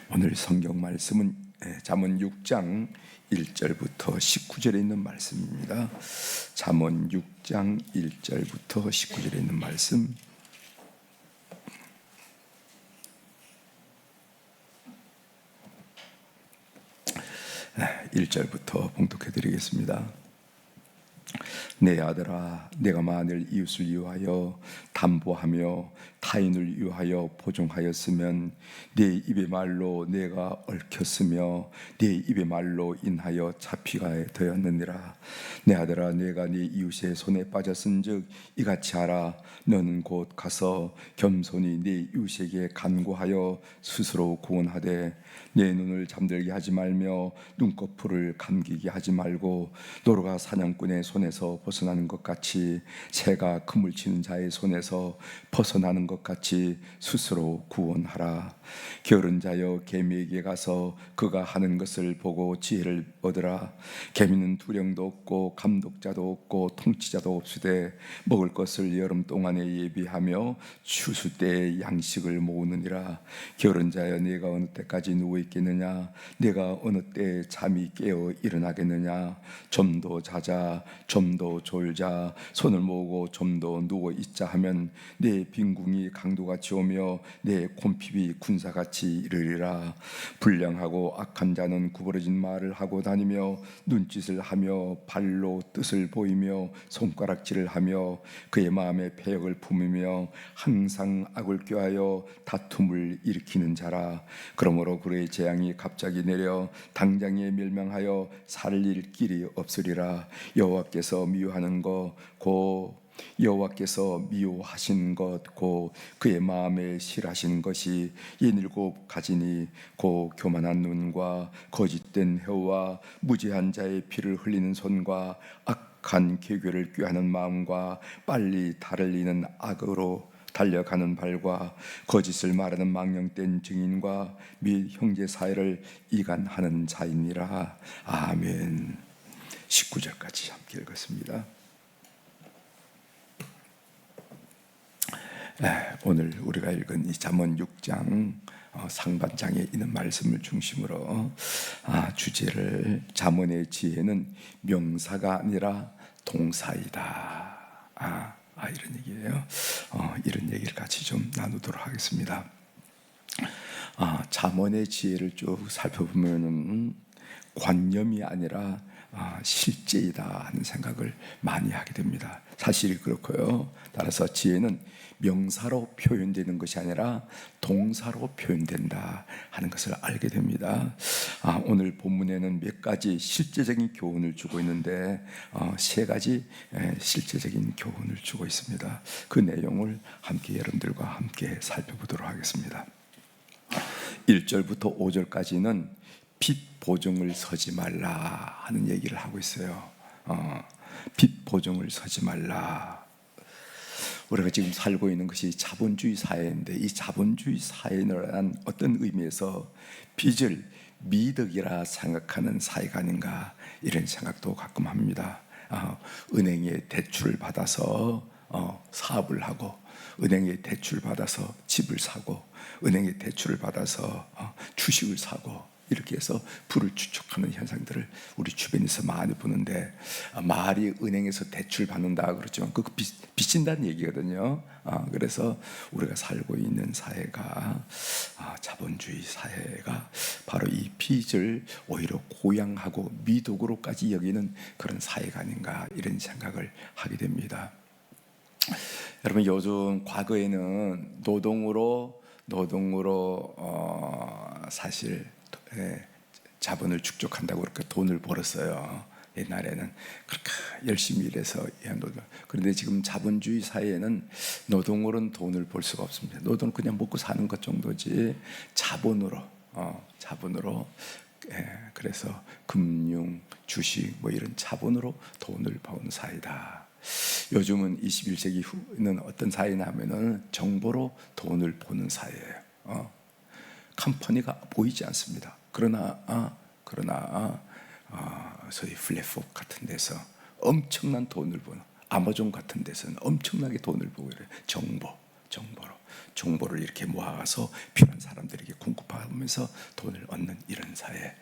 오늘 성경 말씀은 잠언 6장 1절부터 19절에 있는 말씀입니다. 잠언 6장 1절부터 19절에 있는 말씀. 1절부터 봉독해 드리겠습니다. 내 아들아, 내가 만일 이웃을 위하여 담보하며 타인을 위하여 보증하였으면 내 입의 말로 내가 얽혔으며 내 입의 말로 인하여 잡히가 되었느니라. 내 아들아, 내가 네 이웃의 손에 빠졌은즉 이같이 하라. 너는 곧 가서 겸손히 네 이웃에게 간구하여 스스로 구원하되 내 눈을 잠들게 하지 말며 눈꺼풀을 감기게 하지 말고 노루가 사냥꾼의 손에서 벗어나는 것 같이 새가 그물 치는 자의 손에서 벗어나는 것 같이 스스로 구원하라. 게으른 자여, 개미에게 가서 그가 하는 것을 보고 지혜를 얻으라. 개미는 두령도 없고 감독자도 없고 통치자도 없으되 먹을 것을 여름 동안에 예비하며 추수 때에 양식을 모으느니라. 게으른 자여, 네가 어느 때까지 누워 있겠느냐? 네가 어느 때에 잠이 깨어 일어나겠느냐? 좀 더 자자, 좀 더 졸자, 손을 모으고 좀 더 누워 있자 하면 내 빈궁이 강도같이 오며 내 곰핍이 군사같이 이르리라. 불량하고 악한 자는 구부러진 말을 하고 다니며 눈짓을 하며 발로 뜻을 보이며 손가락질을 하며 그의 마음에 패역을 품으며 항상 악을 꾀하여 다툼을 일으키는 자라. 그러므로 그의 재앙이 갑자기 내려 당장에 멸망하여 살릴 길이 없으리라. 여호와께서 미워하는 것 곧 여호와께서 미워하신 것 곧 그의 마음에 싫어하신 것이 77가지니 곧 교만한 눈과 거짓된 혀와 무지한 자의 피를 흘리는 손과 악한 계교를 꾀하는 마음과 빨리 달리는 악으로 달려가는 발과 거짓을 말하는 망령된 증인과 및 형제 사이를 이간하는 자이니라. 아멘. 19절까지 함께 읽었습니다. 오늘 우리가 읽은 이 잠언 6장 상반장에 있는 말씀을 중심으로 주제를 잠언의 지혜는 명사가 아니라 동사이다. 이런 얘기예요. 이런 얘기를 같이 좀 나누도록 하겠습니다. 잠언의 지혜를 쭉 살펴보면은 관념이 아니라 실제이다 하는 생각을 많이 하게 됩니다. 사실이 그렇고요. 따라서 지혜는 명사로 표현되는 것이 아니라 동사로 표현된다 하는 것을 알게 됩니다. 오늘 본문에는 몇 가지 실제적인 교훈을 주고 있는데 세 가지 실제적인 교훈을 주고 있습니다. 그 내용을 함께 여러분들과 함께 살펴보도록 하겠습니다. 1절부터 5절까지는 빚 보증을 서지 말라 하는 얘기를 하고 있어요. 빚 보증을 서지 말라. 우리가 지금 살고 있는 것이 자본주의 사회인데 이 자본주의 사회는 어떤 의미에서 빚을 미덕이라 생각하는 사회가 아닌가 이런 생각도 가끔 합니다. 은행에 대출을 받아서 사업을 하고 은행에 대출을 받아서 집을 사고 은행에 대출을 받아서 주식을 사고 이렇게 해서 부를 축적하는 현상들을 우리 주변에서 많이 보는데 말이 은행에서 대출 받는다 그렇지만 그거 빚진다는 얘기거든요. 그래서 우리가 살고 있는 사회가 자본주의 사회가 바로 이 빚을 오히려 고양하고 미덕으로까지 여기는 그런 사회가 아닌가 이런 생각을 하게 됩니다. 여러분, 요즘 과거에는 노동으로 사실 자본을 축적한다고 그렇게 돈을 벌었어요. 옛날에는 그렇게 열심히 일해서. 그런데 지금 자본주의 사회에는 노동으로는 돈을 벌 수가 없습니다. 노동은 그냥 먹고 사는 것 정도지 자본으로 그래서 금융, 주식 뭐 이런 자본으로 돈을 버는 사회다. 요즘은 21세기 후는 어떤 사회냐면은 정보로 돈을 버는 사회예요. 컴퍼니가 보이지 않습니다. 그러나 소위 플랫폼 같은 데서 엄청난 돈을 버는, 아마존 같은 데서는 엄청나게 돈을 벌고 이래요. 정보를 이렇게 모아서 필요한 사람들에게 공급하면서 돈을 얻는 이런 사회,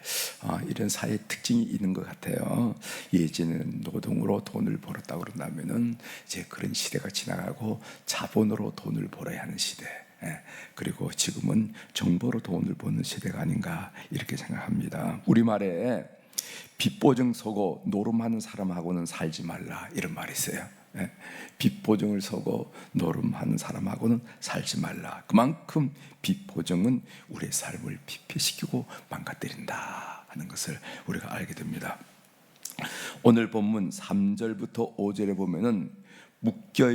이런 사회의 특징이 있는 것 같아요. 예전에는 노동으로 돈을 벌었다고 그런다면은 이제 그런 시대가 지나가고 자본으로 돈을 벌어야 하는 시대. 그리고 지금은 정보로 돈을 버는 시대가 아닌가 이렇게 생각합니다. 우리말에 빚보증 서고 노름하는 사람하고는 살지 말라 이런 말이 있어요. 빚보증을 서고 노름하는 사람하고는 살지 말라. 그만큼 빚보증은 우리의 삶을 피폐시키고 망가뜨린다 하는 것을 우리가 알게 됩니다. 오늘 본문 3절부터 5절에 보면은 묶여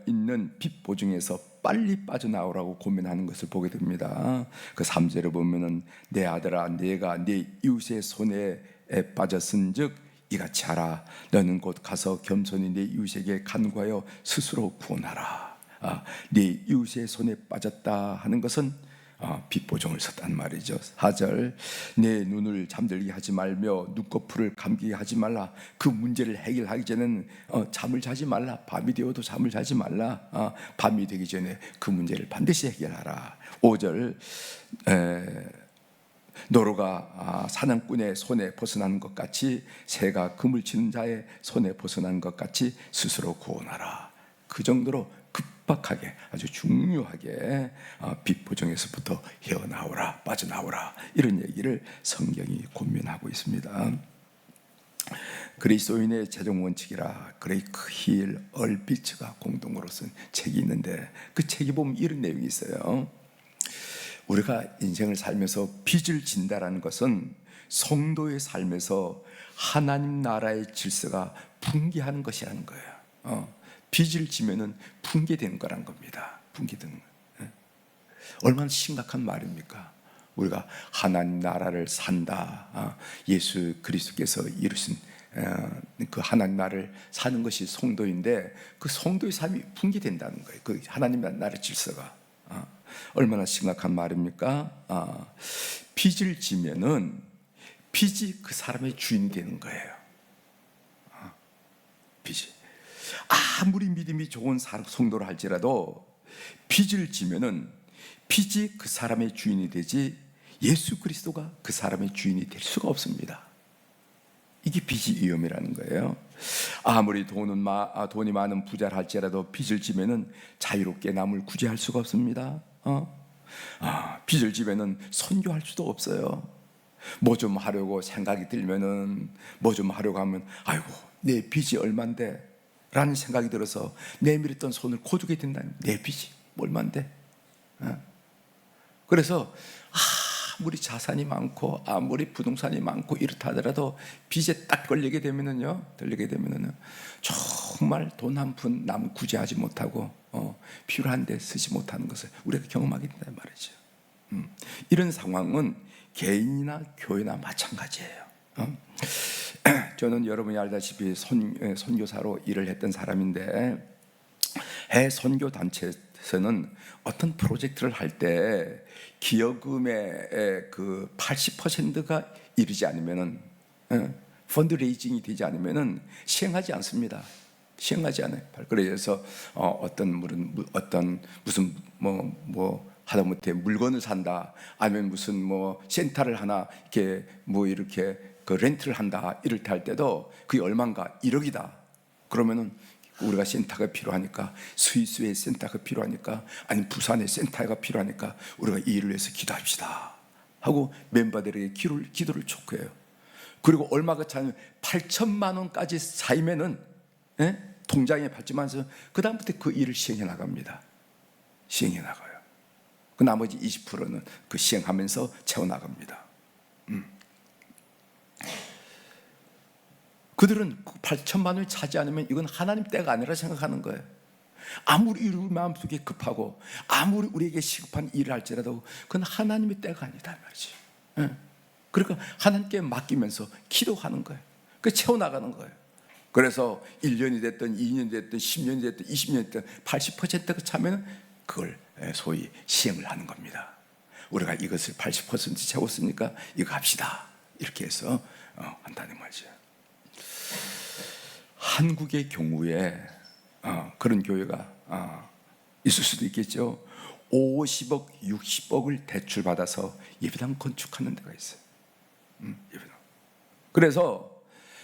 있는 빚보증에서 빨리 빠져나오라고 고민하는 것을 보게 됩니다. 그 3절에 보면은 내 아들아 내가 네 이웃의 손에 빠졌은즉 이같이 하라. 너는 곧 가서 겸손히 네 이웃에게 간구하여 스스로 구원하라. 네 이웃의 손에 빠졌다 하는 것은 빚보증을 섰단 말이죠. 4절 내 눈을 잠들게 하지 말며 눈꺼풀을 감기게 하지 말라. 그 문제를 해결하기 전에는 잠을 자지 말라. 밤이 되어도 잠을 자지 말라. 밤이 되기 전에 그 문제를 반드시 해결하라. 5절 노루가 사냥꾼의 손에 벗어난 것 같이 새가 그물 치는 자의 손에 벗어난 것 같이 스스로 구원하라. 그 정도로 급박하게 아주 중요하게 빚보증에서부터 헤어나오라, 빠져나오라 이런 얘기를 성경이 권면하고 있습니다. 그리스도인의 재정 원칙이라 그레이크 힐 얼비츠가 공동으로 쓴 책이 있는데 그 책이 보면 이런 내용이 있어요. 우리가 인생을 살면서 빚을 진다라는 것은 성도의 삶에서 하나님 나라의 질서가 붕괴하는 것이라는 거예요. 빚을 지면은 붕괴되는 거란 겁니다. 붕괴되는 거예요. 얼마나 심각한 말입니까? 우리가 하나님 나라를 산다. 예수 그리스도께서 이루신 그 하나님 나라를 사는 것이 성도인데 그 성도의 삶이 붕괴된다는 거예요. 그 하나님 나라의 질서가. 얼마나 심각한 말입니까? 빚을 지면은 빚이 그 사람의 주인이 되는 거예요. 빚이 아무리 믿음이 좋은 성도를 할지라도 빚을 지면은 빚이 그 사람의 주인이 되지 예수 그리스도가 그 사람의 주인이 될 수가 없습니다. 이게 빚이 위험이라는 거예요. 아무리 돈이 많은 부자를 할지라도 빚을 지면은 자유롭게 남을 구제할 수가 없습니다. 빚을 지면은 선교할 수도 없어요. 뭐 좀 하려고 생각이 들면은 뭐 좀 하려고 하면 아이고 내 빚이 얼만데 라는 생각이 들어서 내밀었던 손을 고주게 된다는 내 빚이 얼만데. 그래서 아무리 자산이 많고 아무리 부동산이 많고 이렇다 하더라도 빚에 딱 걸리게 되면은요 정말 돈 한 푼 남 구제하지 못하고 필요한데 쓰지 못하는 것을 우리가 경험하게 된단 말이죠. 이런 상황은 개인이나 교회나 마찬가지예요. 저는 여러분이 알다시피 선교사로 일을 했던 사람인데 해외 선교 단체에서는 어떤 프로젝트를 할 때 기여금의 그 80%가 이르지 않으면은 펀드레이징이 되지 않으면은 시행하지 않습니다. 시행하지 않아요. 그래서 어떤 무슨 하다못해 물건을 산다, 아니면 무슨 센터를 하나 이렇게 그 렌트를 한다 이럴 때 할 때도 그게 얼마인가 1억이다. 그러면은 우리가 센터가 필요하니까 스위스의 센터가 필요하니까 아니면 부산의 센터가 필요하니까 우리가 이 일을 위해서 기도합시다 하고 멤버들에게 기도를 촉구해요. 그리고 얼마가 차면 8천만 원까지 쌓이면은 통장에 받지만서 그 다음부터 그 일을 시행해 나갑니다. 시행해 나가요. 그 나머지 20%는 그 시행하면서 채워 나갑니다. 그들은 8천만 원이 차지 않으면 이건 하나님 때가 아니라 생각하는 거예요. 아무리 우리 마음속에 급하고 아무리 우리에게 시급한 일을 할지라도 그건 하나님의 때가 아니다 말이지. 그러니까 하나님께 맡기면서 기도하는 거예요. 그 채워나가는 거예요. 그래서 1년이 됐든 2년이 됐든 10년이 됐든 20년이 됐든 80%가 차면 그걸 소위 시행을 하는 겁니다. 우리가 이것을 80% 채웠으니까 이거 합시다 이렇게 해서 한다는 말이죠. 한국의 경우에 그런 교회가 있을 수도 있겠죠. 50억, 60억을 대출 받아서 예배당 건축하는 데가 있어요. 예배당. 그래서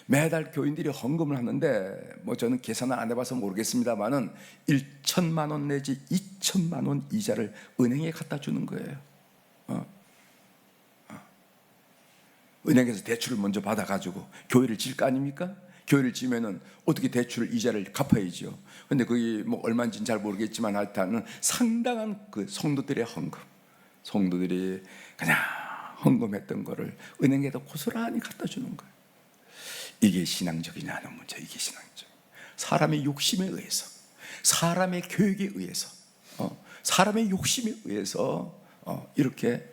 매달 교인들이 헌금을 하는데 뭐 저는 계산을 안 해봐서 모르겠습니다만은 1천만 원 내지 2천만 원 이자를 은행에 갖다 주는 거예요. 은행에서 대출을 먼저 받아가지고 교회를 질 거 아닙니까? 교회를 지면은 어떻게 대출 이자를 갚아야죠. 근데 그게 뭐 얼마인지는 잘 모르겠지만 하여튼 상당한 그 성도들의 헌금, 성도들이 그냥 헌금했던 거를 은행에다 고스란히 갖다 주는 거예요. 이게 신앙적이냐 하는 문제. 이게 신앙적. 사람의 욕심에 의해서, 사람의 교육에 의해서, 사람의 욕심에 의해서 이렇게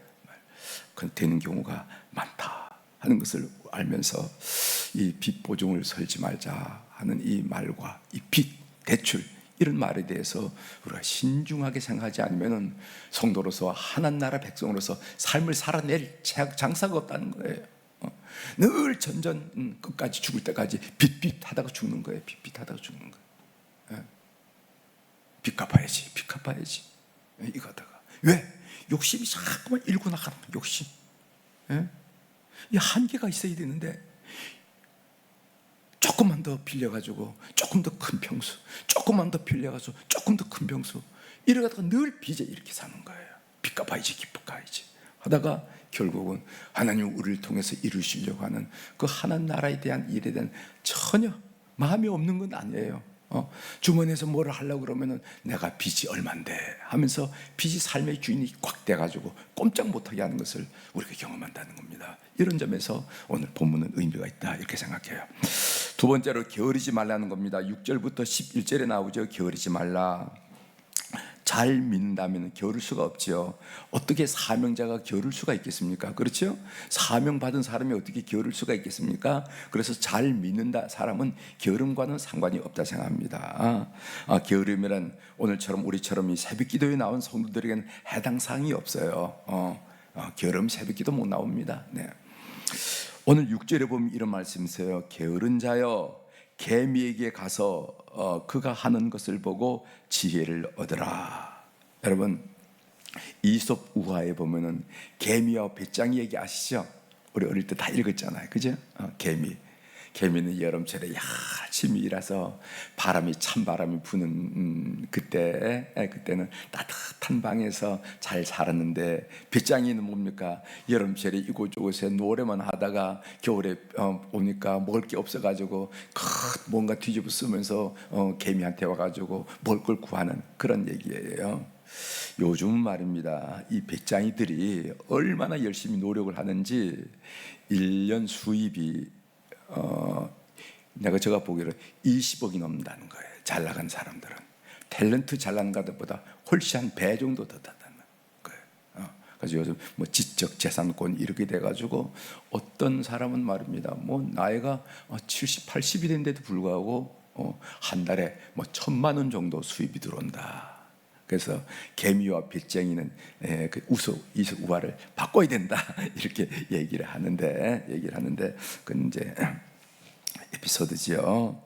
되는 경우가 많다 하는 것을 알면서 이 빚 보증을 설지 말자 하는 이 말과 이 빚, 대출 이런 말에 대해서 우리가 신중하게 생각하지 않으면 성도로서 하나님 나라 백성으로서 삶을 살아낼 장사가 없다는 거예요. 늘 전전 끝까지 죽을 때까지 빚 하다가 죽는 거예요. 빚 하다가 죽는 거예요. 빚 갚아야지, 빚 갚아야지. 이거다가 왜? 욕심이 자꾸만 일고 나가는 욕심. 이 한계가 있어야 되는데 조금만 더 빌려가지고 조금 더 큰 평수, 조금만 더 빌려가지고 조금 더 큰 평수 이러다가 늘 빚에 이렇게 사는 거예요. 빚 갚아야지, 빚 갚아야지 하다가 결국은 하나님 우리를 통해서 이루시려고 하는 그 하나님 나라에 대한 일에 대한 전혀 마음이 없는 건 아니에요. 주머니에서 뭐를 하려고 그러면은 내가 빚이 얼만데 하면서 빚이 삶의 주인이 꽉 돼가지고 꼼짝 못하게 하는 것을 우리가 경험한다는 겁니다. 이런 점에서 오늘 본문은 의미가 있다 이렇게 생각해요. 두 번째로 게으르지 말라는 겁니다. 6절부터 11절에 나오죠. 게으르지 말라. 잘 믿는다면 게으를 수가 없지요. 어떻게 사명자가 게으를 수가 있겠습니까? 그렇죠? 사명 받은 사람이 어떻게 게으를 수가 있겠습니까? 그래서 잘 믿는다 사람은 게으름과는 상관이 없다 생각합니다. 게으름이란 오늘처럼 우리처럼 이 새벽기도에 나온 성도들에게는 해당 사항이 없어요. 게으름 새벽기도 못 나옵니다. 네. 오늘 6절에 보면 이런 말씀이 있어요. 게으른 자여 개미에게 가서 그가 하는 것을 보고 지혜를 얻으라. 여러분 이솝 우화에 보면은 개미와 배짱이 얘기 아시죠? 우리 어릴 때 다 읽었잖아요, 그죠? 개미는 여름철에 열심히 일해서 바람이 찬바람이 부는 그때는 따뜻한 방에서 잘 살았는데 배짱이는 뭡니까? 여름철에 이곳저곳에 노래만 하다가 겨울에 오니까 먹을 게 없어가지고 뭔가 뒤집어 쓰면서 개미한테 와가지고 먹을 걸 구하는 그런 얘기예요. 요즘 말입니다. 이 배짱이들이 얼마나 열심히 노력을 하는지 1년 수입이 제가 보기로 20억이 넘는다는 거예요. 잘 나간 사람들은 탤런트 잘 나간 것보다 훨씬 한 배 정도 더 된다는 거예요. 그래서 요즘 뭐 지적 재산권 이렇게 돼가지고 어떤 사람은 말입니다. 뭐 나이가 70, 80이 된데도 불구하고 한 달에 뭐 1,000만 원 정도 수입이 들어온다. 그래서 개미와 배짱이는 그 이솝 우화를 바꿔야 된다 이렇게 얘기를 하는데 그건 이제 에피소드지요.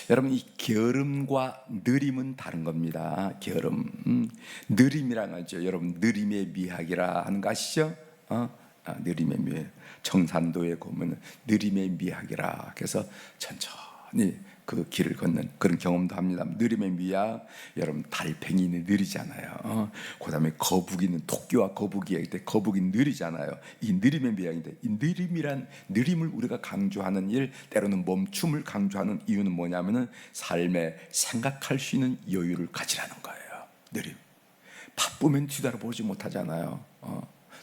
여러분 이 게으름과 느림은 다른 겁니다. 게으름, 느림이란 하죠. 여러분 느림의 미학이라 하는 거 아시죠? 느림의 미학. 청산도에 보면 느림의 미학이라. 그래서 천천히 그 길을 걷는 그런 경험도 합니다. 느림의 미학, 여러분 달팽이는 느리잖아요. 그다음에 거북이는 토끼와 거북이가 있대. 거북이 느리잖아요. 이 느림의 미학인데 이 느림을 우리가 강조하는 일, 때로는 멈춤을 강조하는 이유는 뭐냐면은 삶에 생각할 수 있는 여유를 가지라는 거예요. 느림. 바쁘면 뒤돌아보지 못하잖아요.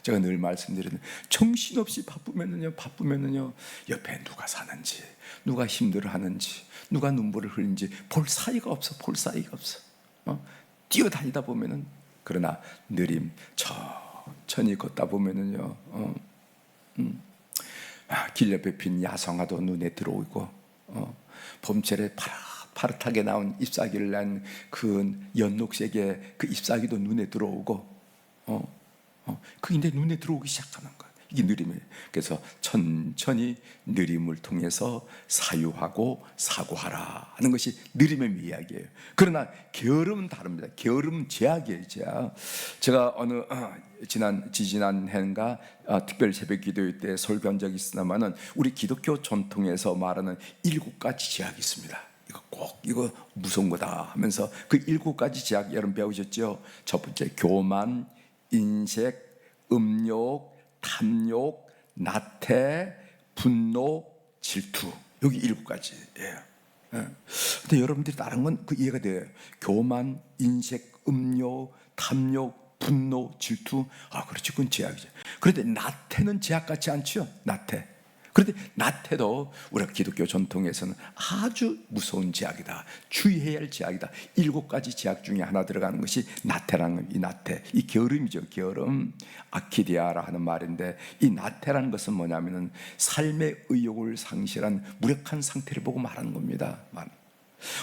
제가 늘 말씀드리는 정신없이 바쁘면은요 옆에 누가 사는지, 누가 힘들어하는지, 누가 눈물을 흘리는지 볼 사이가 없어. 뛰어다니다 보면은 그러나 느림 천천히 걷다 보면은요 길 옆에 핀 야성화도 눈에 들어오고 봄철에 파릇하게 나온 잎사귀를 난 그 연녹색의 그 잎사귀도 눈에 들어오고 그게 이제 눈에 들어오기 시작하는 거예요. 이게 느림이에요. 그래서 천천히 느림을 통해서 사유하고 사고하라 하는 것이 느림의 이야기예요. 그러나 게으름은 다릅니다. 게으름은 제약이에요, 제약. 제가 지지난 해인가 특별 새벽 기도회 때 설교한 적이 있으나마는 우리 기독교 전통에서 말하는 7가지 제약이 있습니다. 이거 무서운 거다 하면서 그 7가지 제약 여러분 배우셨죠? 첫 번째, 교만, 인색, 음욕, 탐욕, 나태, 분노, 질투. 여기 7가지예요. 근데 여러분들이 다른 건 그 이해가 돼요. 교만, 인색, 음욕, 탐욕, 분노, 질투. 그렇지, 그건 제약이죠. 그런데 나태는 제약 같지 않죠? 나태. 그런데 나태도 우리가 기독교 전통에서는 아주 무서운 제약이다, 주의해야 할 제약이다. 7가지 제약 중에 하나 들어가는 것이 나태라는 겁니다. 이 나태, 이 게으름이죠. 게으름, 아키디아라 하는 말인데, 이 나태라는 것은 뭐냐면은 삶의 의욕을 상실한 무력한 상태를 보고 말하는 겁니다.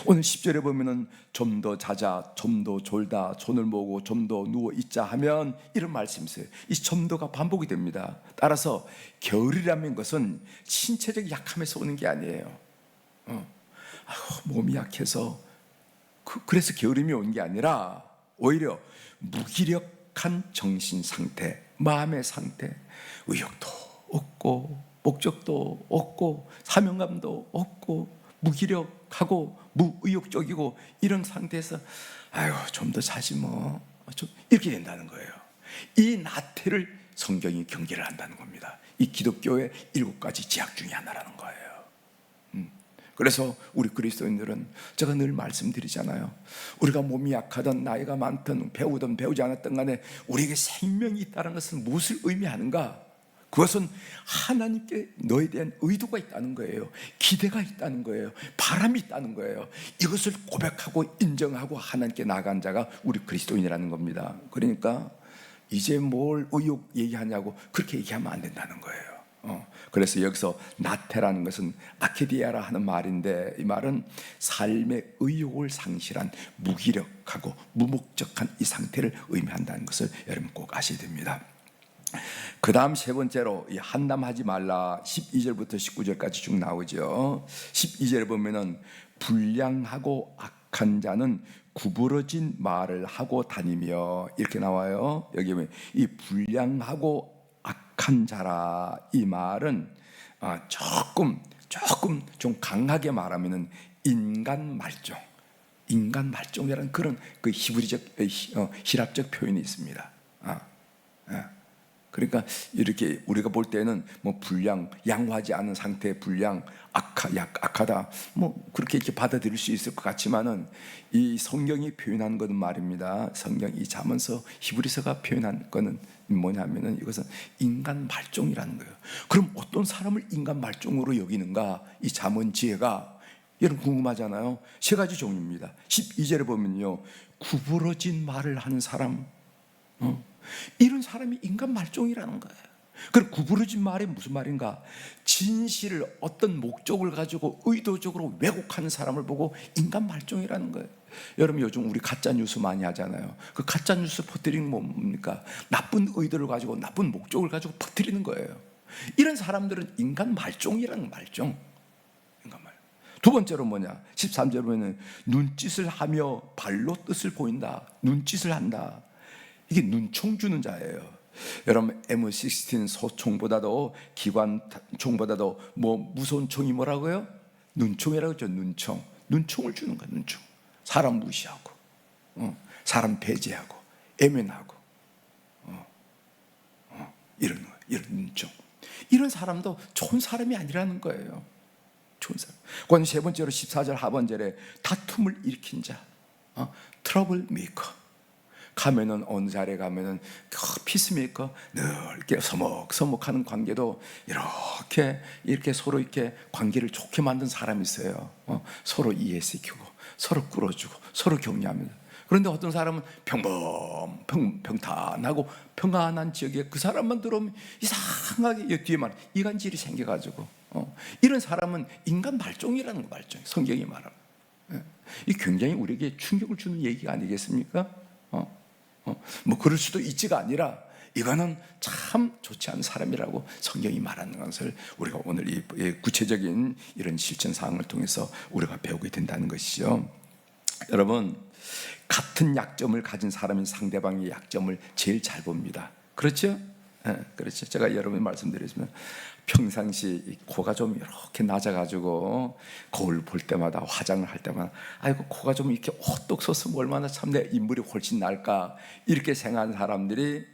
오늘 10절에 보면은 좀 더 자자, 좀 더 졸다, 손을 모으고 좀 더 누워 있자 하면 이런 말씀이 있어요. 이 좀 더가 반복이 됩니다. 따라서 게으르라는 것은 신체적 약함에서 오는 게 아니에요. 몸이 약해서 그래서 게으름이 오는 게 아니라 오히려 무기력한 정신 상태, 마음의 상태, 의욕도 없고 목적도 없고 사명감도 없고 무기력하고 무의욕적이고 이런 상태에서 좀 더 자지 뭐 좀 이렇게 된다는 거예요. 이 나태를 성경이 경계를 한다는 겁니다. 이 기독교의 7가지 제약 중에 하나라는 거예요. 그래서 우리 그리스도인들은 제가 늘 말씀드리잖아요. 우리가 몸이 약하든 나이가 많든 배우든 배우지 않았든 간에 우리에게 생명이 있다는 것은 무엇을 의미하는가? 그것은 하나님께 너에 대한 의도가 있다는 거예요. 기대가 있다는 거예요. 바람이 있다는 거예요. 이것을 고백하고 인정하고 하나님께 나아간 자가 우리 그리스도인이라는 겁니다. 그러니까 이제 뭘 의욕 얘기하냐고 그렇게 얘기하면 안 된다는 거예요. 그래서 여기서 나태라는 것은 아케디아라 하는 말인데, 이 말은 삶의 의욕을 상실한 무기력하고 무목적한 이 상태를 의미한다는 것을 여러분 꼭 아셔야 됩니다. 그 다음 세 번째로 이 한담하지 말라, 12절부터 19절까지 쭉 나오죠. 12절에 보면은 불량하고 악한 자는 구부러진 말을 하고 다니며 이렇게 나와요. 여기 보면 이 불량하고 악한 자라, 이 말은 조금 좀 강하게 말하면은 인간 말종, 인간 말종이라는 그런 그 히랍적 표현이 있습니다. 그러니까 이렇게 우리가 볼 때는 뭐 불량, 양호하지 않은 상태의 불량, 약하다, 뭐 그렇게 이렇게 받아들일 수 있을 것 같지만은 이 성경이 표현한 것은 말입니다. 성경 이 잠언서 히브리서가 표현한 것은 뭐냐면은 이것은 인간 말종이라는 거예요. 그럼 어떤 사람을 인간 말종으로 여기는가? 이 잠언 지혜가 여러분 궁금하잖아요. 세 가지 종류입니다. 12절에 보면요, 구부러진 말을 하는 사람, 이런 사람이 인간 말종이라는 거예요. 그럼 구부러진 말이 무슨 말인가? 진실을 어떤 목적을 가지고 의도적으로 왜곡하는 사람을 보고 인간 말종이라는 거예요. 여러분 요즘 우리 가짜 뉴스 많이 하잖아요. 그 가짜 뉴스 퍼뜨리는 건 뭡니까? 나쁜 의도를 가지고 나쁜 목적을 가지고 퍼뜨리는 거예요. 이런 사람들은 인간 말종이라는 말종. 인간 말. 두 번째로 뭐냐? 13절에 보면 눈짓을 하며 발로 뜻을 보인다. 눈짓을 한다. 이게 눈총 주는 자예요. 여러분 M16 소총보다도 기관총보다도 뭐 무서운 총이 뭐라고요? 눈총이라고 했죠. 눈총을 주는 거야. 눈총. 사람 무시하고 사람 배제하고 애면하고 이런 눈총. 이런 사람도 좋은 사람이 아니라는 거예요. 좋은 사람. 그건 세 번째로 14절 하반절에 다툼을 일으킨 자, 트러블 메이커. 가면은 어느 자리에 가면은 피스메이커 늘 이렇게 서먹서먹하는 관계도 이렇게 서로 이렇게 관계를 좋게 만든 사람이 있어요. 서로 이해시키고 서로 끌어주고 서로 격려하면서. 그런데 어떤 사람은 평탄하고 평안한 지역에 그 사람만 들어오면 이상하게 뒤에 말 이간질이 생겨가지고 이런 사람은 인간 말종이라는 거, 말종. 성경이 말합니다. 이 굉장히 우리에게 충격을 주는 얘기가 아니겠습니까? 뭐 그럴 수도 있지가 아니라 이거는 참 좋지 않은 사람이라고 성경이 말하는 것을 우리가 오늘 이 구체적인 이런 실천 사항을 통해서 우리가 배우게 된다는 것이죠. 여러분, 같은 약점을 가진 사람이 상대방의 약점을 제일 잘 봅니다. 그렇죠? 그렇죠. 제가 여러분 말씀드리지만 평상시 코가 좀 이렇게 낮아가지고 거울 볼 때마다 화장을 할 때마다 아이고 코가 좀 이렇게 오똑 섰으면 얼마나 참 내 인물이 훨씬 날까 이렇게 생각하는 사람들이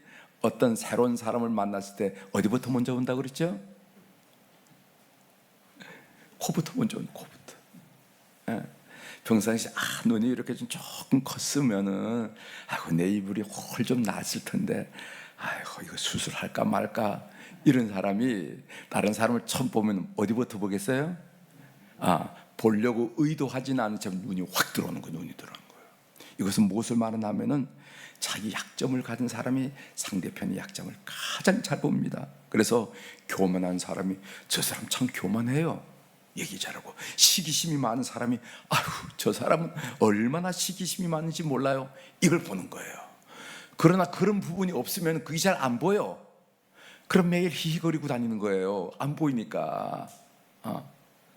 어떤 새로운 사람을 만났을 때 어디부터 먼저 본다고 그랬죠? 코부터 먼저 온 코부터. 평상시 눈이 이렇게 좀 조금 컸으면은 아이고 내 이불이 훨 좀 나았을 텐데 아이고 이거 수술할까 말까 이런 사람이 다른 사람을 처음 보면 어디부터 보겠어요? 보려고 의도하지는 않은 채 눈이 확 들어오는 거예요. 눈이 들어오는 거예요. 이것은 무엇을 말하냐면은 자기 약점을 가진 사람이 상대편의 약점을 가장 잘 봅니다. 그래서 교만한 사람이 저 사람 참 교만해요. 얘기 잘하고 시기심이 많은 사람이 아유 저 사람은 얼마나 시기심이 많은지 몰라요. 이걸 보는 거예요. 그러나 그런 부분이 없으면 그게 잘 안 보여. 그럼 매일 히히거리고 다니는 거예요. 안 보이니까.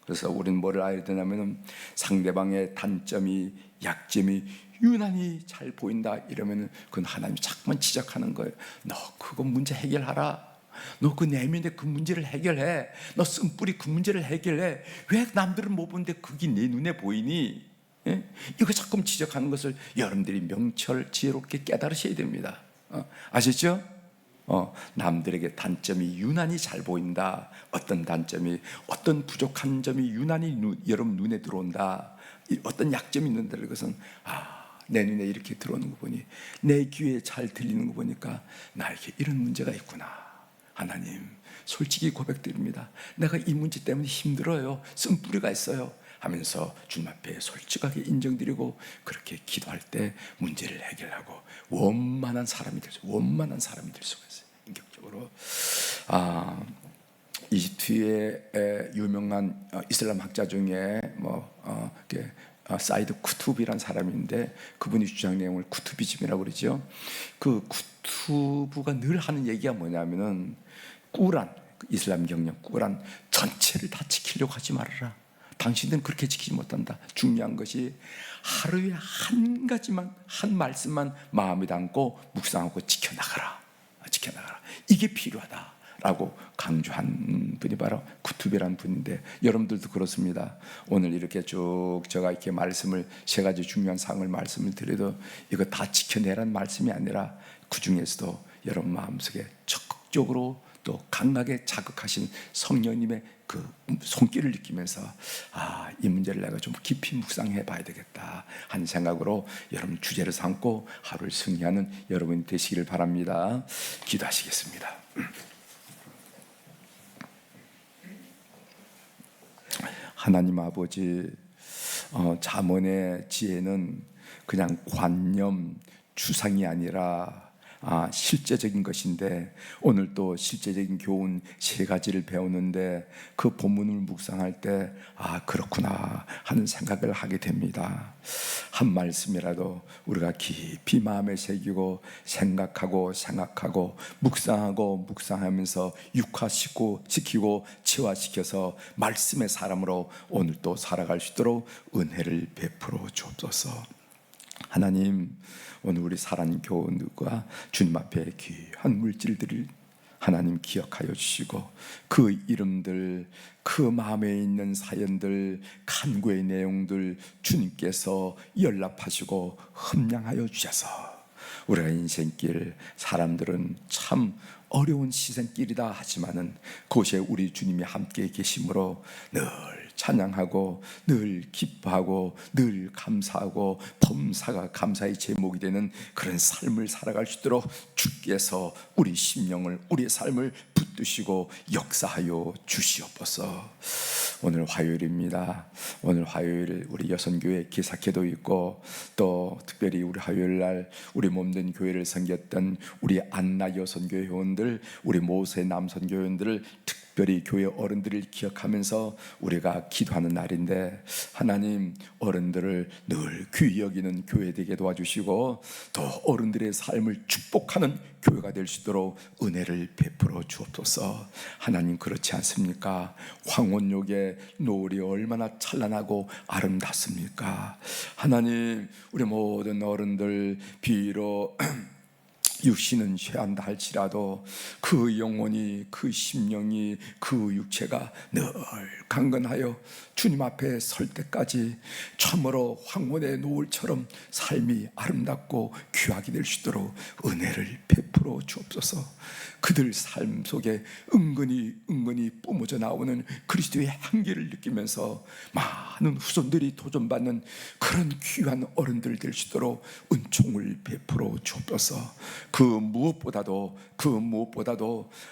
그래서 우리는 뭐를 알아야 되냐면 상대방의 단점이 약점이 유난히 잘 보인다 이러면 그건 하나님이 자꾸만 지적하는 거예요. 너 그거 문제 해결하라. 너 그 내면의 그 문제를 해결해. 너 쓴뿌리 그 문제를 해결해. 왜 남들은 못 보는데 그게 내 눈에 보이니? 이거 자꾸 지적하는 것을 여러분들이 명철 지혜롭게 깨달으셔야 됩니다. 아시죠? 남들에게 단점이 유난히 잘 보인다. 어떤 단점이 어떤 부족한 점이 유난히 여러분 눈에 들어온다. 어떤 약점이 있는다. 이것은 내 눈에 이렇게 들어오는 거 보니 내 귀에 잘 들리는 거 보니까 나에게 이런 문제가 있구나. 하나님 솔직히 고백드립니다. 내가 이 문제 때문에 힘들어요. 쓴뿌리가 있어요 하면서 주님 앞에 솔직하게 인정드리고 그렇게 기도할 때 문제를 해결하고 원만한 사람이 될 수가 있어요. 인격적으로. 이집트의 유명한 이슬람 학자 중에 사이드 쿠투브라는 사람인데 그분이 주장 내용을 쿠투비즘이라고 그러죠. 그 쿠투브가 늘 하는 얘기가 뭐냐면은 꾸란, 이슬람 경영 꾸란 전체를 다 지키려고 하지 말아라. 당신들은 그렇게 지키지 못한다. 중요한 것이 하루에 한 가지만, 한 말씀만 마음에 담고 묵상하고 지켜나가라. 이게 필요하다라고 강조한 분이 바로 쿠투비라는 분인데 여러분들도 그렇습니다. 오늘 이렇게 쭉 제가 이렇게 말씀을 세 가지 중요한 사항을 말씀을 드려도 이거 다 지켜내라는 말씀이 아니라 그 중에서도 여러분 마음속에 적극적으로 또 강하게 자극하신 성령님의 그 손길을 느끼면서 이 문제를 내가 좀 깊이 묵상해 봐야 되겠다 하는 생각으로 여러분 주제를 삼고 하루를 승리하는 여러분이 되시기를 바랍니다. 기도하시겠습니다. 하나님 아버지, 잠언의 지혜는 그냥 관념, 추상이 아니라 실제적인 것인데 오늘 또 실제적인 교훈 세 가지를 배우는데 그 본문을 묵상할 때 그렇구나 하는 생각을 하게 됩니다. 한 말씀이라도 우리가 깊이 마음에 새기고 생각하고 묵상하면서 육화시키고 체화시켜서 말씀의 사람으로 오늘 또 살아갈 수 있도록 은혜를 베풀어 주옵소서. 하나님, 오늘 우리 사랑하는 교우들과 주님 앞에 귀한 물질들을 하나님 기억하여 주시고 그 이름들, 그 마음에 있는 사연들, 간구의 내용들 주님께서 연락하시고 흠량하여 주셔서 우리가 인생길, 사람들은 참 어려운 시선길이다 하지만은 그곳에 우리 주님이 함께 계심으로 늘 찬양하고 늘 기뻐하고 늘 감사하고 범사가 감사의 제목이 되는 그런 삶을 살아갈 수 있도록 주께서 우리 심령을, 우리의 삶을 붙드시고 역사하여 주시옵소서. 오늘 화요일입니다. 오늘 화요일 우리 여선교회 기사회도 있고 또 특별히 우리 화요일날 우리 몸된 교회를 섬겼던 우리 안나 여선교회 회원들, 우리 모세 남선교회 회원들을 특별히 교회 어른들을 기억하면서 우리가 기도하는 날인데, 하나님 어른들을 늘 귀히 여기는 교회 되게 도와주시고 또 어른들의 삶을 축복하는 교회가 될 수 있도록 은혜를 베풀어 주옵소서. 하나님, 그렇지 않습니까? 황혼역의 노을이 얼마나 찬란하고 아름답습니까? 하나님, 우리 모든 어른들 비록 육신은 쇠한다 할지라도 그 영혼이, 그 심령이, 그 육체가 늘 강건하여 주님 앞에 설 때까지 참으로 황혼의 노을처럼 삶이 아름답고 귀하게 될 수 있도록 은혜를 베풀어 주옵소서. 그들 삶 속에 은근히 뿜어져 나오는 그리스도의 향기를 느끼면서 많은 후손들이 도전받는 그런 귀한 어른들 될 수 있도록 은총을 베풀어 주옵소서. 그 무엇보다도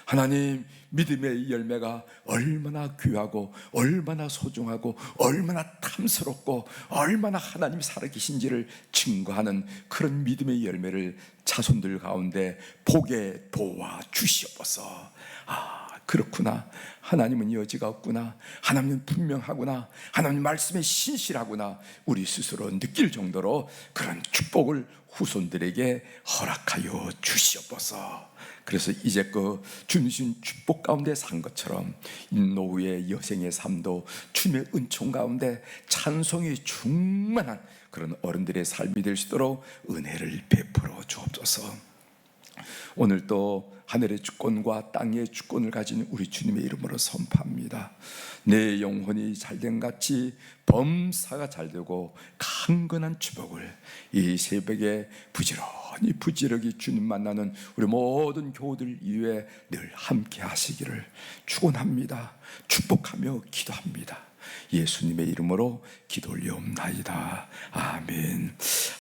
하나님, 믿음의 열매가 얼마나 귀하고 얼마나 소중하고 얼마나 탐스럽고 얼마나 하나님이 살아계신지를 증거하는 그런 믿음의 열매를 자손들 가운데 보게 도와 주시옵소서. 그렇구나, 하나님은 여지가 없구나, 하나님은 분명하구나, 하나님 말씀에 신실하구나, 우리 스스로 느낄 정도로 그런 축복을 후손들에게 허락하여 주시옵소서. 그래서 이제껏 주신 축복 가운데 산 것처럼 이 노후의 여생의 삶도 주님의 은총 가운데 찬송이 충만한 그런 어른들의 삶이 될 수 있도록 은혜를 베풀어 주옵소서. 오늘 또 하늘의 주권과 땅의 주권을 가진 우리 주님의 이름으로 선포합니다. 내 영혼이 잘된 같이 범사가 잘되고 강건한 축복을 이 새벽에 부지런히 주님 만나는 우리 모든 교우들 위해 늘 함께 하시기를 축원합니다. 축복하며 기도합니다. 예수님의 이름으로 기도 올리옵나이다. 아멘.